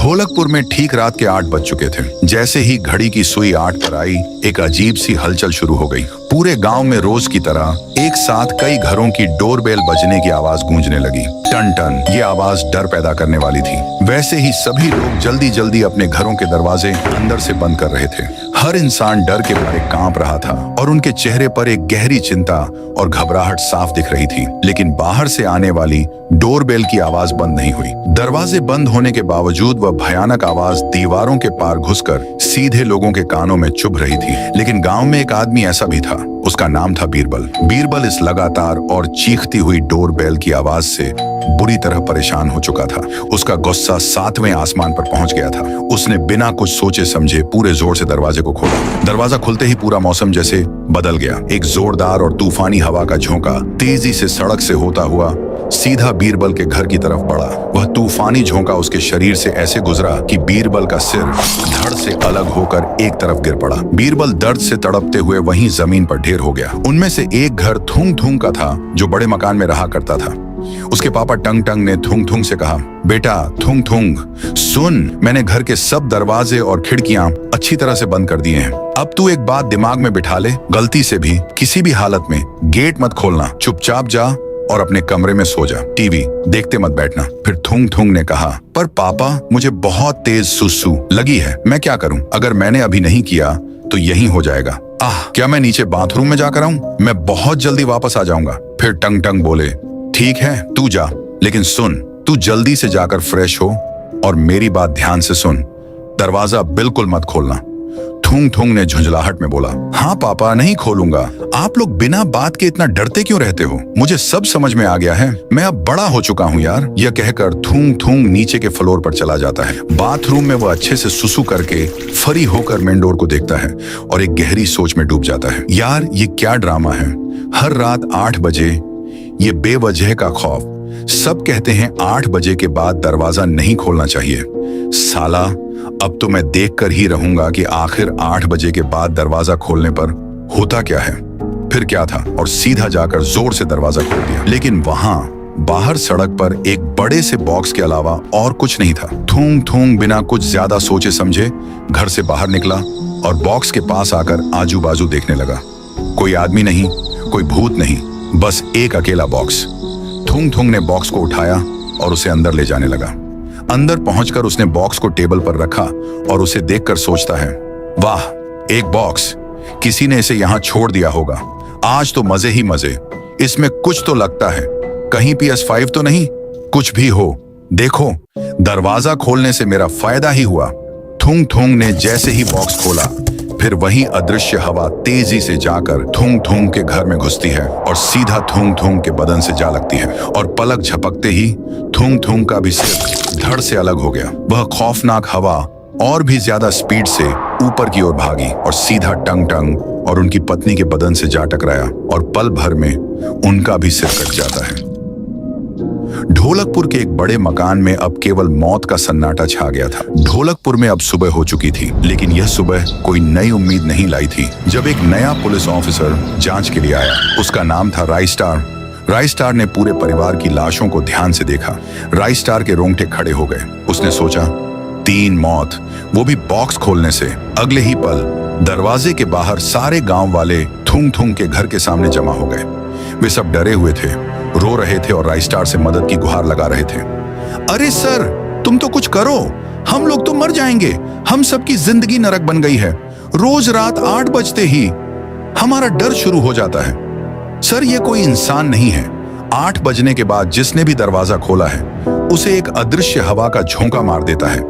ढोलकपुर में ठीक रात के 8 बज चुके थे। जैसे ही घड़ी की सुई 8 पर आई, एक अजीब सी हलचल शुरू हो गई। पूरे गांव में रोज की तरह एक साथ कई घरों की डोरबेल बजने की आवाज गूंजने लगी। टन टन, ये आवाज डर पैदा करने वाली थी। वैसे ही सभी लोग जल्दी जल्दी अपने घरों के दरवाजे अंदर से बंद कर रहे थे। हर इंसान डर के मारे कांप रहा था और उनके चेहरे पर एक गहरी चिंता और घबराहट साफ दिख रही थी। लेकिन बाहर से आने वाली डोरबेल की आवाज बंद नहीं हुई। दरवाजे बंद होने के बावजूद वह भयानक आवाज दीवारों के पार घुसकर सीधे लोगों के कानों में चुभ रही थी। लेकिन गांव में एक आदमी ऐसा भी था। उसका नाम था बीरबल। बीरबल इस लगातार और चीखती हुई डोरबेल की आवाज से बुरी तरह परेशान हो चुका था। उसका गुस्सा 7वें आसमान पर पहुंच गया था। उसने बिना कुछ सोचे समझे पूरे जोर से दरवाजे को खोला। दरवाजा खुलते ही पूरा मौसम जैसे बदल गया। एक जोरदार और तूफानी हवा का झोंका तेजी से सड़क से होता हुआ सीधा बीरबल के घर की तरफ बढ़ा। वह तूफानी झोंका उसके शरीर से ऐसे गुजरा कि बीरबल का सिर धड़ से अलग होकर एक तरफ गिर पड़ा। बीरबल दर्द से तड़पते हुए वहीं जमीन पर ढेर हो गया। उनमें से एक घर थुंग थुंग का था, जो बड़े मकान में रहा करता था। उसके पापा टंग टंग ने थुंग थुंग से कहा, बेटा थुंग थुंग, सुन, मैंने घर के सब दरवाजे और खिड़कियां अच्छी तरह से बंद कर दिए हैं। अब तू एक बात दिमाग में बिठा ले, गलती से भी किसी भी हालत में गेट मत खोलना। चुपचाप जा और अपने कमरे में सो जा। टीवी देखते मत बैठना। फिर थुंग थुंग ने कहा, पर पापा मुझे बहुत तेज सुसु लगी है, मैं क्या करूं? अगर मैंने अभी नहीं किया तो यही हो जाएगा। क्या मैं नीचे बाथरूम में जाकर आऊं? मैं बहुत जल्दी वापस आ जाऊंगा। फिर टंग टंग बोले, ठीक है तू जा, लेकिन सुन, तू जल्दी से जाकर फ्रेश हो और मेरी बात ध्यान से सुन, दरवाजा बिल्कुल मत खोलना। थुंग थुंग ने झुंझलाहट में बोला, हाँ पापा नहीं खोलूंगा। आप लोग बिना बात के इतना डरते क्यों रहते हो? मुझे सब समझ में आ गया है, मैं अब बड़ा हो चुका हूँ यार। यह कहकर थुंग थुंग नीचे के फ्लोर पर चला जाता है। बाथरूम में वह अच्छे से सुसु करके फरी होकर मेन डोर को देखता है और एक गहरी सोच में डूब जाता है। यार ये क्या ड्रामा है? हर रात 8 बजे ये बेवजह का खौफ। सब कहते हैं 8 बजे के बाद दरवाजा नहीं खोलना चाहिए। साला, अब तो मैं देख कर ही रहूंगा कि आखिर 8 बजे के बाद दरवाजा खोलने पर होता क्या है। फिर क्या था, और सीधा जाकर जोर से दरवाजा खोल दिया। लेकिन वहां बाहर सड़क पर एक बड़े से बॉक्स के अलावा और कुछ नहीं था। थूंग थूंग बिना कुछ ज्यादा सोचे समझे घर से बाहर निकला और बॉक्स के पास आकर आजू बाजू देखने लगा। कोई आदमी नहीं, कोई भूत नहीं, बस एक अकेला बॉक्स। थूंग थूंग ने बॉक्स को उठाया और उसे अंदर ले जाने लगा। अंदर पहुंचकर उसने बॉक्स को टेबल पर रखा और उसे देखकर सोचता है, वाह, एक बॉक्स, किसी ने इसे यहां छोड़ दिया होगा। आज तो मजे ही मजे, इसमें कुछ तो लगता है, कहीं PS5 तो नहीं? कुछ भी हो, देखो, दरवाजा खोलने से मेरा फायदा ही हुआ। थुंग थुंग ने जैसे ही बॉक्स खोला, फिर वही अदृश्य हवा तेजी से जाकर थुंग थुंग के घर में घुसती है और सीधा थुंग थुंग के बदन से जा लगती है और पलक झपकते ही थुंग थुंग का भी सिर धड़ से अलग हो गया। वह खौफनाक हवा और भी ज्यादा स्पीड से ऊपर की ओर भागी और सीधा टंग टंग और उनकी पत्नी के बदन से जा टकराया और पल भर में उनका भी सिर कट जाता है। ढोलकपुर के एक बड़े मकान में अब केवल मौत का सन्नाटा छा गया था। ढोलकपुर में अब सुबह हो चुकी थी, लेकिन यह सुबह कोई नई उम्मीद नहीं लाई थी। जब एक नया पुलिस ऑफिसर जांच के लिए आया, उसका नाम था राइस्टार। राइस्टार ने पूरे परिवार की लाशों को ध्यान से देखा। राइस्टार के रोंगटे खड़े हो गए। उसने सोचा, 3 मौत, वो भी बॉक्स खोलने से। अगले ही पल दरवाजे के बाहर सारे गांव वाले थुंग थुंग के घर के सामने जमा हो गए। वे सब डरे हुए थे, रो रहे थे और राइस्टार से मदद की गुहार लगा रहे थे। अरे सर, तुम तो कुछ करो, हम लोग तो मर जाएंगे। हम सबकी जिंदगी नरक बन गई है। रोज रात 8 बजते ही हमारा डर शुरू हो जाता है। सर, ये कोई इंसान नहीं है। 8 बजने के बाद जिसने भी दरवाजा खोला है, उसे एक अदृश्य हवा का झोंका मार देता है।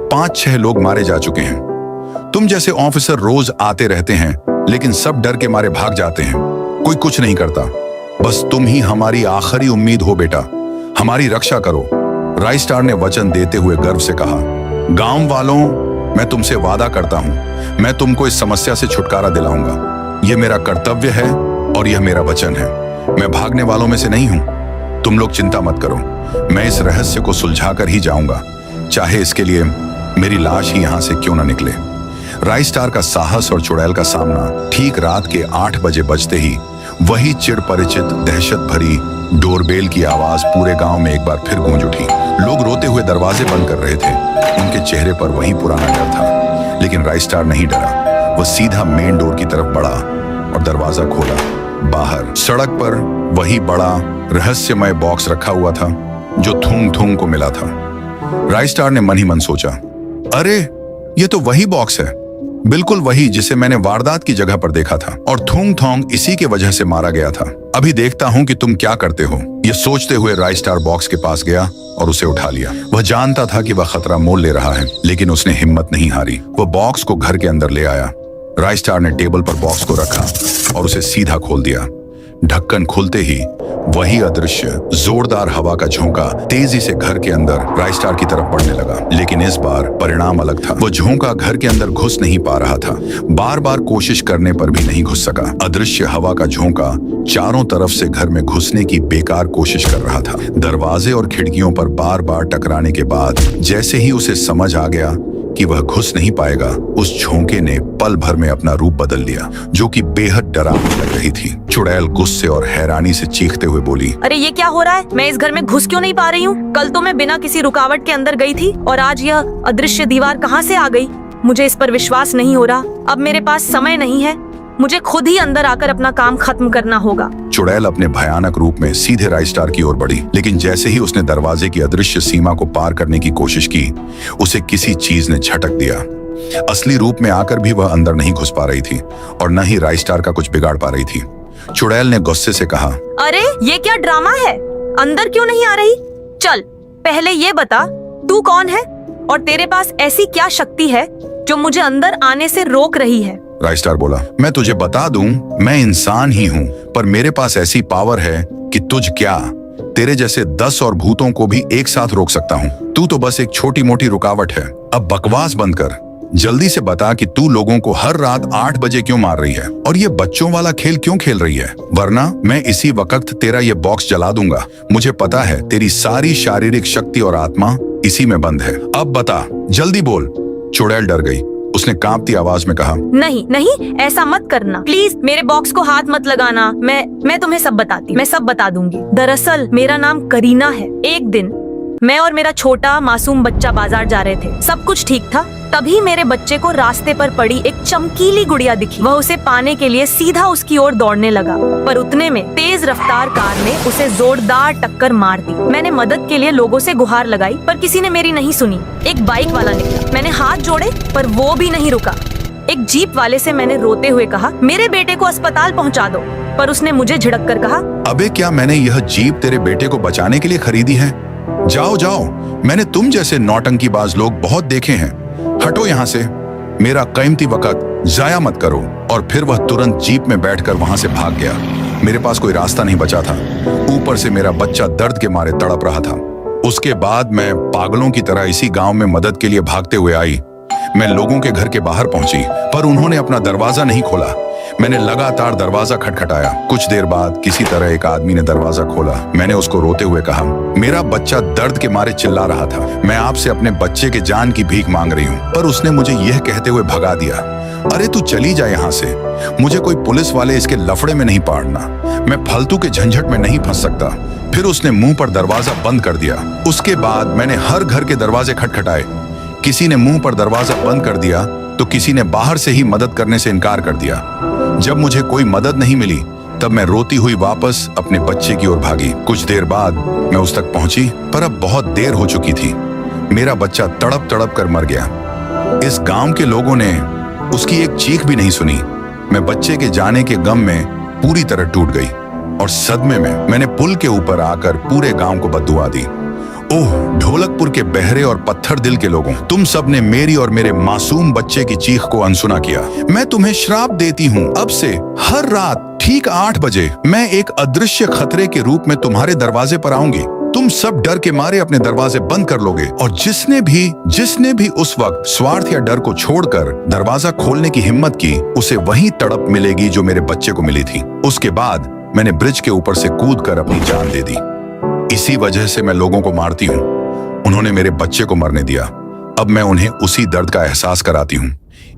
5-6 लोग मारे जा चुके हैं। तुम जैसे ऑफिसर रोज आते रहते हैं, लेकिन सब डर के मारे भाग जाते हैं। कोई कुछ नहीं करता। बस तुम ही हमारी आखिरी उम्मीद हो बेटा, हमारी रक्षा करो। राइस्टार ने वचन देते हुए गर्व से कहा, गांव वालों, मैं तुमसे वादा करता हूं, मैं तुमको इस समस्या से छुटकारा दिलाऊंगा। यह मेरा कर्तव्य है और यह मेरा वचन है। मैं भागने वालों में से नहीं हूं। तुम लोग चिंता मत करो, मैं इस रहस्य को सुलझा कर ही जाऊंगा, चाहे इसके लिए मेरी लाश ही यहां से क्यों ना निकले। राइस्टार का साहस और चुड़ैल का सामना ठीक रात के 8 बजे बजते ही वही चिर परिचित दहशत भरी डोरबेल की आवाज पूरे गांव में एक बार फिर गूंज उठी। लोग रोते हुए दरवाजे बंद कर रहे थे। उनके चेहरे पर वही पुराना डर था, लेकिन राइस्टार नहीं डरा। वह सीधा मेन डोर की तरफ बढ़ा और दरवाजा खोला। बाहर सड़क पर वही बड़ा रहस्यमय बॉक्स रखा हुआ था जो थूंग थूंग को मिला था। राइस्टार ने मन ही मन सोचा, अरे ये तो वही बॉक्स है, बिल्कुल वही जिसे मैंने वारदात की जगह पर देखा था, और थूंग थोंग इसी के वजह से मारा गया था। अभी देखता हूं कि तुम क्या करते हो। ये सोचते हुए राइस्टार बॉक्स के पास गया और उसे उठा लिया। वह जानता था कि वह खतरा मोल ले रहा है, लेकिन उसने हिम्मत नहीं हारी। वह बॉक्स को घर के अंदर ले आया। राइस्टार ने टेबल पर बॉक्स को रखा और उसे सीधा खोल दिया। ढक्कन खुलते ही वही अदृश्य जोरदार हवा का झोंका तेजी से घर के अंदर राइस्टार की तरफ बढ़ने लगा। लेकिन इस बार परिणाम अलग था। वो झोंका घर के अंदर घुस नहीं पा रहा था। बार बार कोशिश करने पर भी नहीं घुस सका। अदृश्य हवा का झोंका चारों तरफ से घर में घुसने की बेकार कोशिश कर रहा था। दरवाजे और खिड़कियों पर बार बार टकराने के बाद जैसे ही उसे समझ आ गया कि वह घुस नहीं पाएगा, उस झोंके ने पल भर में अपना रूप बदल लिया, जो कि बेहद डरावनी लग रही थी। चुड़ैल गुस्से और हैरानी से चीखते हुए बोली, अरे ये क्या हो रहा है? मैं इस घर में घुस क्यों नहीं पा रही हूँ? कल तो मैं बिना किसी रुकावट के अंदर गई थी और आज यह अदृश्य दीवार कहाँ से आ गई? मुझे इस पर विश्वास नहीं हो रहा। अब मेरे पास समय नहीं है, मुझे खुद ही अंदर आकर अपना काम खत्म करना होगा। चुड़ैल अपने भयानक रूप में सीधे राइस्टार की ओर बढ़ी, लेकिन जैसे ही उसने दरवाजे की अदृश्य सीमा को पार करने की कोशिश की, उसे किसी चीज ने झटक दिया। असली रूप में आकर भी वह अंदर नहीं घुस पा रही थी और न ही राइस्टार का कुछ बिगाड़ पा रही थी। चुड़ैल ने गुस्से से कहा, अरे ये क्या ड्रामा है? अंदर क्यों नहीं आ रही? चल पहले ये बता, तू कौन है और तेरे पास ऐसी क्या शक्ति है जो मुझे अंदर आने से रोक रही है? राइस्टार बोला, मैं तुझे बता दूं, मैं इंसान ही हूँ, पर मेरे पास ऐसी पावर है कि तुझ क्या, तेरे जैसे 10 और भूतों को भी एक साथ रोक सकता हूँ। तू तो बस एक छोटी मोटी रुकावट है। अब बकवास बंद कर, जल्दी से बता कि तू लोगों को हर रात 8 बजे क्यों मार रही है और ये बच्चों वाला खेल क्यों खेल रही है, वरना मैं इसी वक्त तेरा ये बॉक्स जला दूंगा। मुझे पता है तेरी सारी शारीरिक शक्ति और आत्मा इसी में बंद है। अब बता, जल्दी बोल। चुड़ैल डर गई। उसने कांपती आवाज में कहा, नहीं नहीं, ऐसा मत करना प्लीज, मेरे बॉक्स को हाथ मत लगाना। मैं तुम्हें सब बताती, मैं सब बता दूंगी। दरअसल मेरा नाम करीना है। एक दिन मैं और मेरा छोटा मासूम बच्चा बाजार जा रहे थे। सब कुछ ठीक था, तभी मेरे बच्चे को रास्ते पर पड़ी एक चमकीली गुड़िया दिखी। वह उसे पाने के लिए सीधा उसकी ओर दौड़ने लगा, पर उतने में तेज रफ्तार कार ने उसे जोरदार टक्कर मार दी। मैंने मदद के लिए लोगों से गुहार लगाई, पर किसी ने मेरी नहीं सुनी। एक बाइक वाला निकला, मैंने हाथ जोड़े पर वो भी नहीं रुका। एक जीप वाले से मैंने रोते हुए कहा, मेरे बेटे को अस्पताल पहुँचा दो, पर उसने मुझे झिड़क कर कहा, अबे क्या मैंने यह जीप तेरे बेटे को बचाने के लिए खरीदी है? जाओ जाओ, मैंने तुम जैसे नौटंकीबाज लोग बहुत देखे हैं। हटो यहाँ से, मेरा कीमती वक्त जाया मत करो। और फिर वह तुरंत जीप में बैठकर वहां से भाग गया। मेरे पास कोई रास्ता नहीं बचा था। ऊपर से मेरा बच्चा दर्द के मारे तड़प रहा था। उसके बाद मैं पागलों की तरह इसी गांव में मदद के लिए भागते हुए आई। मैं लोगों के घर के बाहर पहुंची, पर उन्होंने अपना दरवाजा नहीं खोला। मैंने लगातार दरवाजा खटखटाया। कुछ देर बाद किसी तरह एक आदमी ने दरवाजा खोला। मैंने उसको रोते हुए कहा, मेरा बच्चा दर्द के मारे चिल्ला रहा था, मैं आपसे अपने बच्चे के जान की भीख मांग रही हूँ। पर उसने मुझे यह कहते हुए भगा दिया, अरे तू चली जा यहाँ से, मुझे कोई पुलिस वाले इसके लफड़े में नहीं पाड़ना, मैं फालतू के झंझट में नहीं फंस सकता। फिर उसने मुंह पर दरवाजा बंद कर दिया। उसके बाद मैंने हर घर के दरवाजे खटखटाए। किसी ने मुंह पर दरवाजा बंद कर दिया तो किसी ने बाहर से ही मदद करने से इनकार कर दिया। जब मुझे कोई मदद नहीं मिली, तब मैं रोती हुई वापस अपने बच्चे की ओर भागी। कुछ देर बाद मैं उस तक पहुंची, पर अब बहुत देर हो चुकी थी। मेरा बच्चा तड़प तड़प कर मर गया। इस गांव के लोगों ने उसकी एक चीख भी नहीं सुनी। मैं बच्चे के जाने के गम में पूरी तरह टूट गई और सदमे में मैंने पुल के ऊपर आकर पूरे गांव को बद्दुआ दी। ओह ढोलकपुर के बहरे और पत्थर दिल के लोगों, तुम सब ने मेरी और मेरे मासूम बच्चे की चीख को अनसुना किया। मैं तुम्हें श्राप देती हूँ, अब से हर रात ठीक 8 बजे मैं एक अदृश्य खतरे के रूप में तुम्हारे दरवाजे पर आऊंगी। तुम सब डर के मारे अपने दरवाजे बंद कर लोगे और जिसने भी उस वक्त स्वार्थ या डर को छोड़कर दरवाजा खोलने की हिम्मत की, उसे वही तड़प मिलेगी जो मेरे बच्चे को मिली थी। उसके बाद मैंने ब्रिज के ऊपर से कूदकर अपनी जान दे दी। इसी वजह से मैं लोगों को मारती हूँ। उन्होंने मेरे बच्चे को मरने दिया, अब मैं उन्हें उसी दर्द का एहसास कराती हूँ।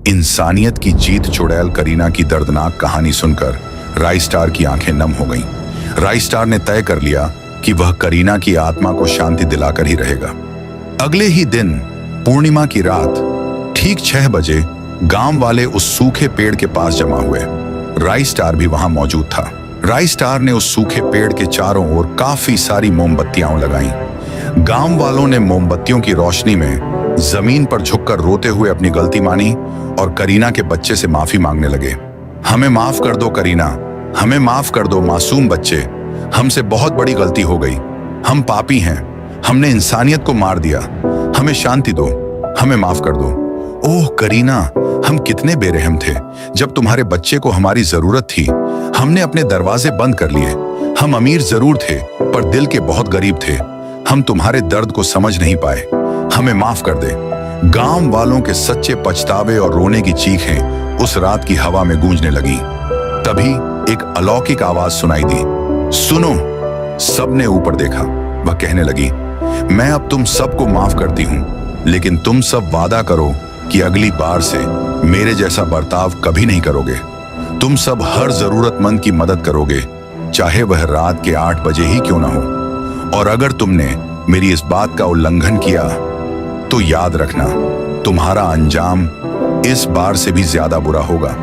इंसानियत की जीत चुड़ैल करीना की दर्दनाक कहानी सुनकर राइस्टार की आंखें नम हो गईं। राई स्टार ने तय कर लिया कि वह करीना की आत्मा को शांति दिलाकर ही रहेगा। अगले ही दिन पूर्णिमा की रात ठीक 6 बजे गांव वाले उस सूखे पेड़ के पास जमा हुए। राई स्टार भी वहां मौजूद था। राई स्टार ने उस सूखे पेड़ के चारों ओर काफी सारी मोमबत्तियां लगाईं। गांव वालों ने मोमबत्तियों की रोशनी में जमीन पर झुककर रोते हुए अपनी गलती मानी और करीना के बच्चे से माफी मांगने लगे। हमें माफ कर दो करीना, हमें माफ कर दो मासूम बच्चे, हमसे बहुत बड़ी गलती हो गई, हम पापी हैं, हमने इंसानियत को मार दिया, हमें शांति दो, हमें माफ कर दो। ओह करीना, हम कितने बेरहम थे। जब तुम्हारे बच्चे को हमारी जरूरत थी हमने अपने दरवाजे बंद कर लिए। हम अमीर जरूर थे पर दिल के बहुत गरीब थे। हम तुम्हारे दर्द को समझ नहीं पाए, हमें माफ कर दे। गांव वालों के सच्चे पछतावे और रोने की चीखें उस रात की हवा में गूंजने लगी। तभी एक अलौकिक आवाज सुनाई दी। सुनो। सबने ऊपर देखा। वह कहने लगी, मैं अब तुम सबको माफ करती हूं, लेकिन तुम सब वादा करो कि अगली बार से मेरे जैसा बर्ताव कभी नहीं करोगे। तुम सब हर जरूरतमंद की मदद करोगे, चाहे वह रात के 8 बजे ही क्यों ना हो। और अगर तुमने मेरी इस बात का उल्लंघन किया तो याद रखना, तुम्हारा अंजाम इस बार से भी ज्यादा बुरा होगा।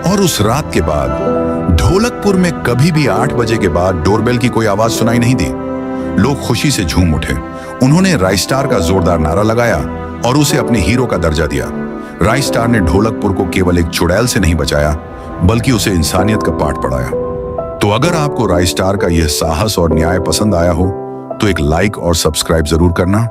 और उस रात के बाद ढोलकपुर में कभी भी 8 बजे के बाद डोरबेल की कोई आवाज सुनाई नहीं दी। लोग खुशी से झूम उठे। उन्होंने राई स्टार का जोरदार नारा लगाया और उसे अपने हीरो का दर्जा दिया। राई स्टार ने ढोलकपुर को केवल एक चुड़ैल से नहीं बचाया, बल्कि उसे इंसानियत का पाठ पढ़ाया। तो अगर आपको राई स्टार का यह साहस और न्याय पसंद आया हो तो एक लाइक और सब्सक्राइब जरूर करना।